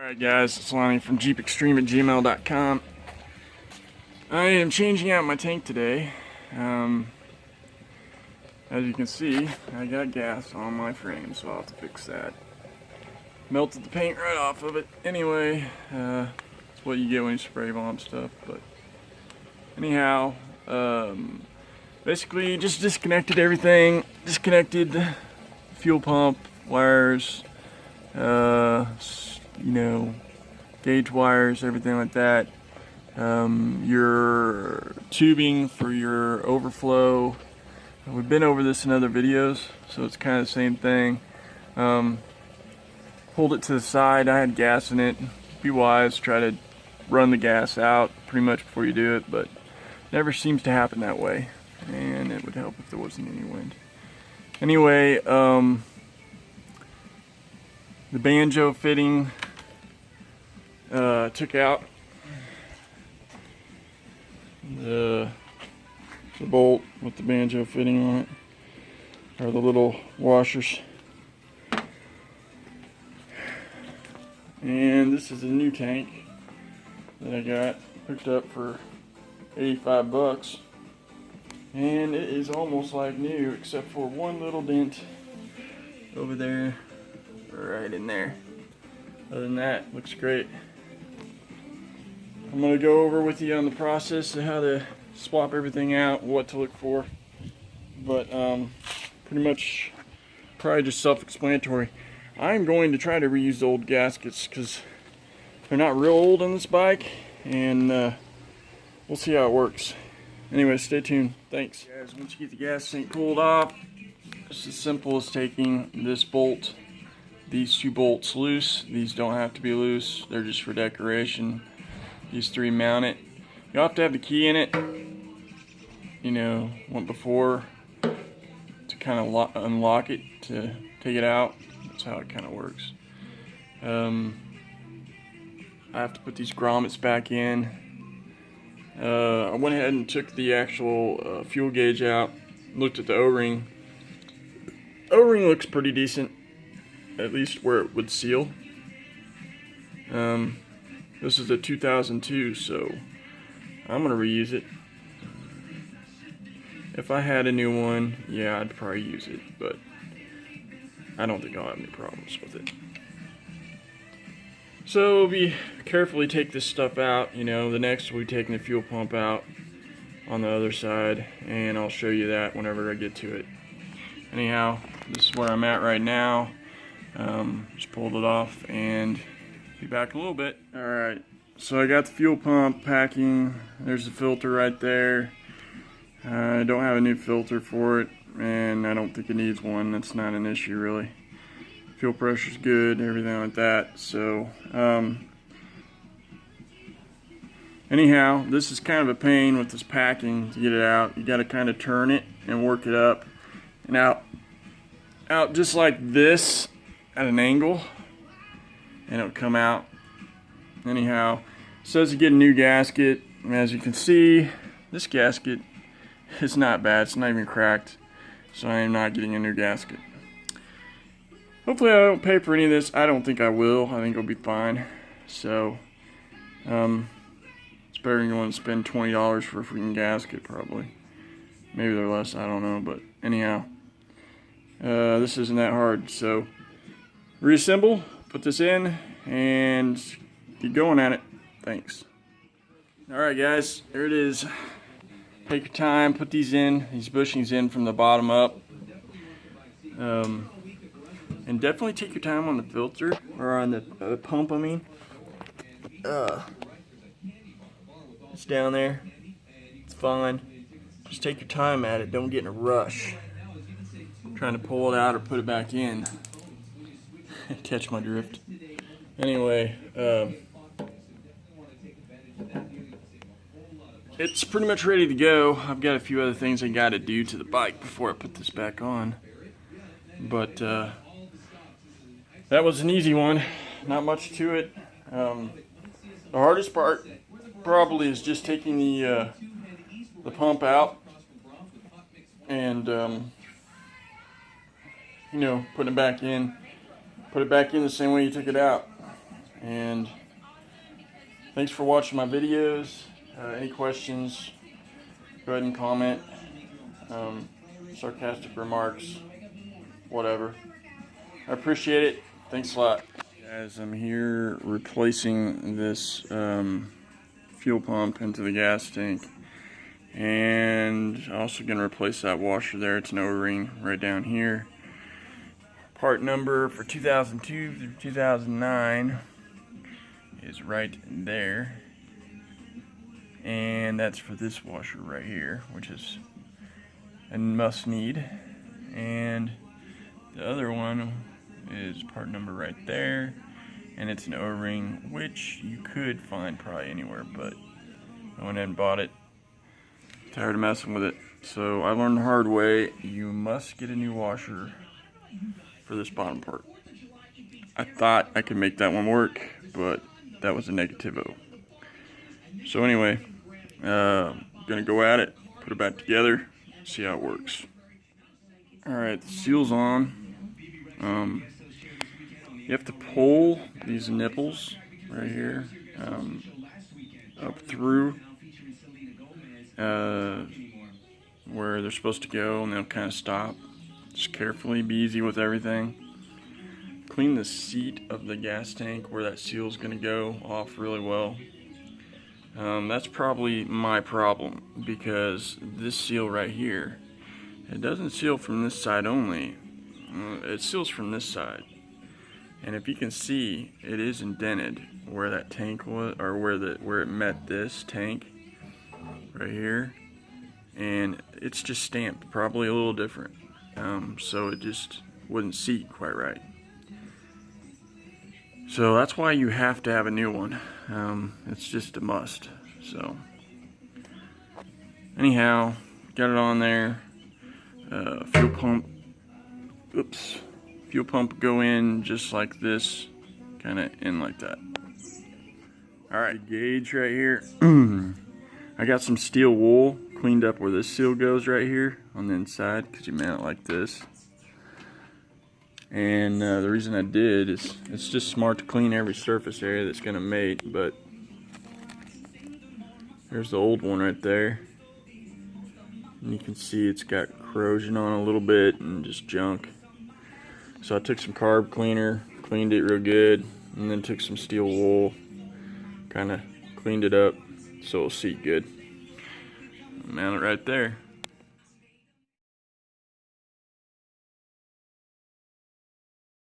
Alright guys, it's Lonnie from jeepextreme@gmail.com. I am changing out my tank today. As you can see, I got gas on my frame, so I'll have to fix that. Melted the paint right off of it. Anyway, it's what you get when you spray bomb stuff. But anyhow, basically just disconnected everything. Disconnected the fuel pump, wires, gauge wires, everything like that. Your tubing for your overflow. We've been over this in other videos, so it's kind of the same thing. Hold it to the side. I had gas in it. Be wise, try to run the gas out pretty much before you do it, but never seems to happen that way, and it would help if there wasn't any wind. Anyway, the banjo fitting took out the bolt with the banjo fitting on it, or the little washers. And this is a new tank that I got picked up for 85 bucks, and it is almost like new except for one little dent over there, right in there. Other than that, looks great. I'm going to go over with you on the process of how to swap everything out, what to look for, but pretty much probably just self-explanatory. I'm going to try to reuse the old gaskets because they're not real old on this bike, and we'll see how it works. Anyway, stay tuned. Thanks. Guys, once you get the gas tank pulled off, it's as simple as taking this bolt, these two bolts loose. These don't have to be loose, they're just for decoration. These three mount it. You'll have to have the key in it, one before, to kind of unlock it to take it out. That's how it kind of works. I have to put these grommets back in. I went ahead and took the actual fuel gauge out, looked at the O-ring. O-ring looks pretty decent, at least where it would seal. This is a 2002, so I'm going to reuse it. If I had a new one, yeah, I'd probably use it, but I don't think I'll have any problems with it. So be carefully take this stuff out. The next we'll be taking the fuel pump out on the other side, and I'll show you that whenever I get to it. Anyhow, this is where I'm at right now. Just pulled it off and be back in a little bit. Alright, so I got the fuel pump packing. There's the filter right there. I don't have a new filter for it, and I don't think it needs one. That's not an issue really. Fuel pressure's good, everything like that. So anyhow, this is kind of a pain with this packing to get it out. You got to kind of turn it and work it up and out just like this at an angle, and it'll come out. Anyhow, it says you get a new gasket. As you can see, this gasket is not bad. It's not even cracked, so I am not getting a new gasket. Hopefully I don't pay for any of this. I don't think I will. I think it'll be fine. So it's better than going to spend $20 for a freaking gasket, probably. Maybe they're less, I don't know. But anyhow, this isn't that hard. So reassemble, put this in, and keep going at it. Thanks. Alright guys, there it is. Take your time, put these bushings in from the bottom up. And definitely take your time on the filter, or on the pump, I mean. It's down there. It's fine. Just take your time at it. Don't get in a rush trying to pull it out or put it back in. Catch my drift. Anyway, it's pretty much ready to go. I've got a few other things I got to do to the bike before I put this back on. But that was an easy one. Not much to it. The hardest part probably is just taking the pump out and putting it back in. Put it back in the same way you took it out. And thanks for watching my videos. Any questions, go ahead and comment. Sarcastic remarks, whatever. I appreciate it. Thanks a lot. Guys, I'm here replacing this fuel pump into the gas tank. And also going to replace that washer there. It's an O-ring right down here. Part number for 2002 through 2009 is right there. And that's for this washer right here, which is a must need. And the other one is part number right there. And it's an O-ring, which you could find probably anywhere, but I went ahead and bought it. Tired of messing with it. So I learned the hard way, you must get a new washer for this bottom part. I thought I could make that one work, but that was a negativo. So anyway, gonna go at it, put it back together, see how it works. Alright, the seal's on. You have to pull these nipples right here up through where they're supposed to go, and they'll kind of stop. Just carefully, be easy with everything. Clean the seat of the gas tank where that seal is going to go off really well. That's probably my problem, because this seal right here, it doesn't seal from this side only. It seals from this side. And if you can see, it is indented where that tank was, or where it met this tank right here, and it's just stamped probably a little different, so it just wouldn't seat quite right. So that's why you have to have a new one. It's just a must. So anyhow, got it on there. Fuel pump go in just like this, kind of in like that. Alright, gauge right here. I got some steel wool cleaned up where this seal goes right here on the inside, because you mount it like this. And the reason I did is it's just smart to clean every surface area that's going to mate. But there's the old one right there, and you can see it's got corrosion on a little bit and just junk. So I took some carb cleaner, cleaned it real good, and then took some steel wool, kind of cleaned it up so it'll seat good. Mount it right there.